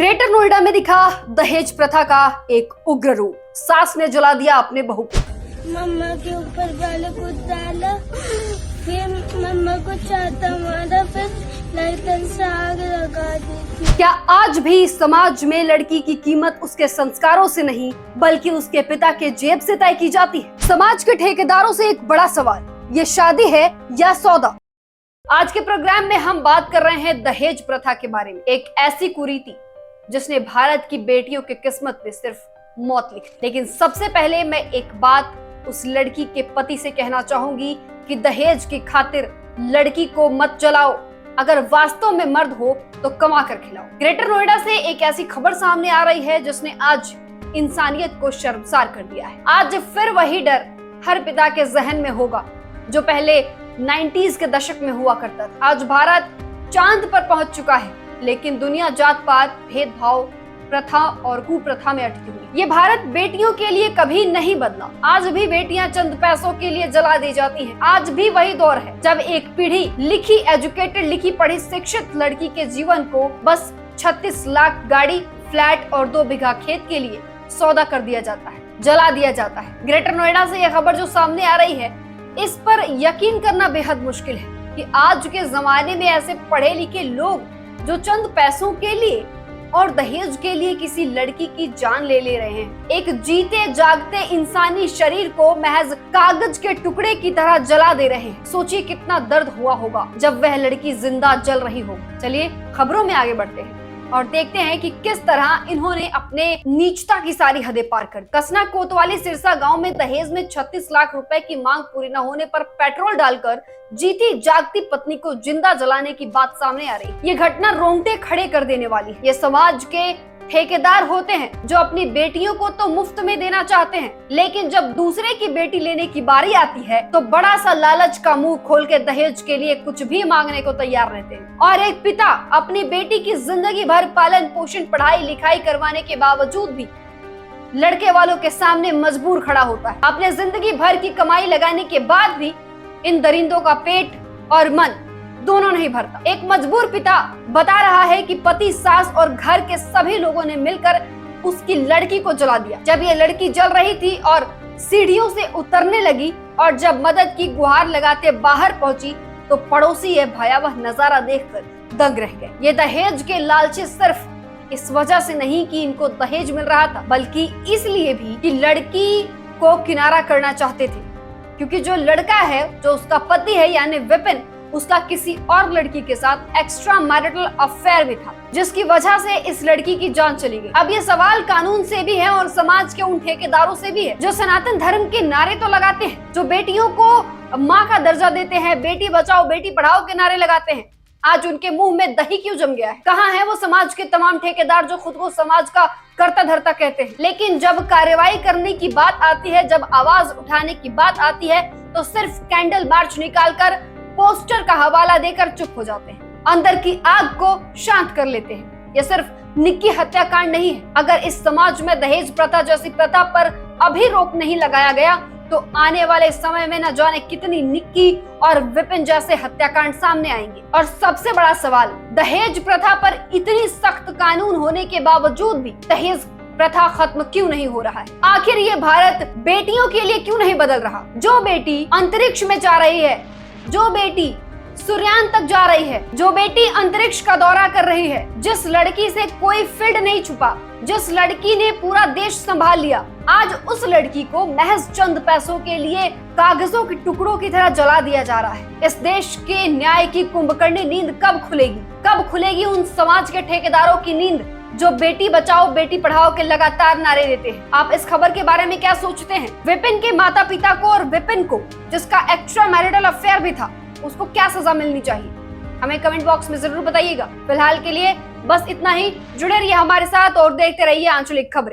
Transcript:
Greater Noida में दिखा दहेज प्रथा का एक उग्र रूप। सास ने जला दिया अपने बहू को। मम्मा के ऊपर गाली कुछ डाला, फिर मम्मा को चाहता मारा, फिर लाइटर से आग लगा दी। क्या आज भी समाज में लड़की की कीमत उसके संस्कारों से नहीं बल्कि उसके पिता के जेब से तय की जाती है? समाज के ठेकेदारों से एक बड़ा सवाल, ये शादी है या सौदा? आज के प्रोग्राम में हम बात कर रहे हैं दहेज प्रथा के बारे में, एक ऐसी कुरीति जिसने भारत की बेटियों की किस्मत में सिर्फ मौत लिखी। लेकिन सबसे पहले मैं एक बात उस लड़की के पति से कहना चाहूंगी कि दहेज की खातिर लड़की को मत जलाओ। अगर वास्तव में मर्द हो तो कमा कर खिलाओ। ग्रेटर नोएडा से एक ऐसी खबर सामने आ रही है जिसने आज इंसानियत को शर्मसार कर दिया है। आज फिर वही डर हर पिता के जहन में होगा जो पहले 90s के दशक में हुआ करता था। आज भारत चांद पर पहुंच चुका है, लेकिन दुनिया जात पात, भेदभाव, प्रथा और कुप्रथा में अटकी हुई। ये भारत बेटियों के लिए कभी नहीं बदला। आज भी बेटियां चंद पैसों के लिए जला दी जाती हैं। आज भी वही दौर है जब एक पीढ़ी लिखी एजुकेटेड, लिखी पढ़ी, शिक्षित लड़की के जीवन को बस 36 लाख गाड़ी, फ्लैट और 2 बीघा खेत के लिए सौदा कर दिया जाता है, जला दिया जाता है। ग्रेटर नोएडा से यह खबर जो सामने आ रही है, इस पर यकीन करना बेहद मुश्किल है कि आज के जमाने में ऐसे पढ़े लिखे लोग जो चंद पैसों के लिए और दहेज के लिए किसी लड़की की जान ले रहे हैं, एक जीते जागते इंसानी शरीर को महज कागज के टुकड़े की तरह जला दे रहे हैं। सोचिए कितना दर्द हुआ होगा जब वह लड़की जिंदा जल रही हो। चलिए खबरों में आगे बढ़ते हैं और देखते हैं कि किस तरह इन्होंने अपने नीचता की सारी हदें पार कर। कसना कोतवाली सिरसा गांव में दहेज में 36 लाख रुपए की मांग पूरी न होने पर पेट्रोल डालकर जीती जागती पत्नी को जिंदा जलाने की बात सामने आ रही। ये घटना रोंगटे खड़े कर देने वाली है। ये समाज के ठेकेदार होते हैं जो अपनी बेटियों को तो मुफ्त में देना चाहते हैं, लेकिन जब दूसरे की बेटी लेने की बारी आती है तो बड़ा सा लालच का मुंह खोल के दहेज के लिए कुछ भी मांगने को तैयार रहते हैं। और एक पिता अपनी बेटी की जिंदगी भर पालन पोषण, पढ़ाई लिखाई करवाने के बावजूद भी लड़के वालों के सामने मजबूर खड़ा होता है। अपने जिंदगी भर की कमाई लगाने के बाद भी इन दरिंदों का पेट और मन दोनों नहीं भरता। एक मजबूर पिता बता रहा है कि पति, सास और घर के सभी लोगों ने मिलकर उसकी लड़की को जला दिया। जब ये लड़की जल रही थी और सीढ़ियों से उतरने लगी और जब मदद की गुहार लगाते बाहर पहुंची तो पड़ोसी ये भयावह नजारा देखकर दंग रह गए। ये दहेज के लालची सिर्फ इस वजह से नहीं कि इनको दहेज मिल रहा था, बल्कि इसलिए भी कि लड़की को किनारा करना चाहते थे, क्योंकि जो लड़का है, जो उसका पति है यानी विपिन, उसका किसी और लड़की के साथ एक्स्ट्रा मैरिटल अफेयर भी था, जिसकी वजह से इस लड़की की जान चली गई। अब ये सवाल कानून से भी है और समाज के उन ठेकेदारों से भी है जो सनातन धर्म के नारे तो लगाते हैं, जो बेटियों को माँ का दर्जा देते हैं, बेटी बचाओ बेटी पढ़ाओ के नारे लगाते हैं। आज उनके मुंह में दही क्यों जम गया है? कहाँ है वो समाज के तमाम ठेकेदार जो खुद को समाज का कर्ता धर्ता कहते हैं? लेकिन जब कार्रवाई करने की बात आती है, जब आवाज उठाने की बात आती है, तो सिर्फ कैंडल मार्च निकालकर, पोस्टर का हवाला देकर चुप हो जाते हैं, अंदर की आग को शांत कर लेते हैं। यह सिर्फ निक्की हत्याकांड नहीं है। अगर इस समाज में दहेज प्रथा जैसी प्रथा पर अभी रोक नहीं लगाया गया तो आने वाले समय में न जाने कितनी निक्की और विपिन जैसे हत्याकांड सामने आएंगे। और सबसे बड़ा सवाल, दहेज प्रथा पर इतनी सख्त कानून होने के बावजूद भी दहेज प्रथा खत्म क्यों नहीं हो रहा है? आखिर ये भारत बेटियों के लिए क्यों नहीं बदल रहा? जो बेटी अंतरिक्ष में जा रही है, जो बेटी सूर्यान तक जा रही है, जो बेटी अंतरिक्ष का दौरा कर रही है, जिस लड़की से कोई फील्ड नहीं छुपा, जिस लड़की ने पूरा देश संभाल लिया, आज उस लड़की को महज चंद पैसों के लिए कागजों के टुकड़ों की तरह जला दिया जा रहा है। इस देश के न्याय की कुंभकर्णी नींद कब खुलेगी? कब खुलेगी उन समाज के ठेकेदारों की नींद जो बेटी बचाओ बेटी पढ़ाओ के लगातार नारे देते हैं? आप इस खबर के बारे में क्या सोचते हैं? विपिन के माता पिता को और विपिन को, जिसका एक्स्ट्रा मैरिटल अफेयर भी था, उसको क्या सजा मिलनी चाहिए? हमें कमेंट बॉक्स में जरूर बताइएगा। फिलहाल के लिए बस इतना ही। जुड़े रहिए हमारे साथ और देखते रहिए आंचलिक खबरें।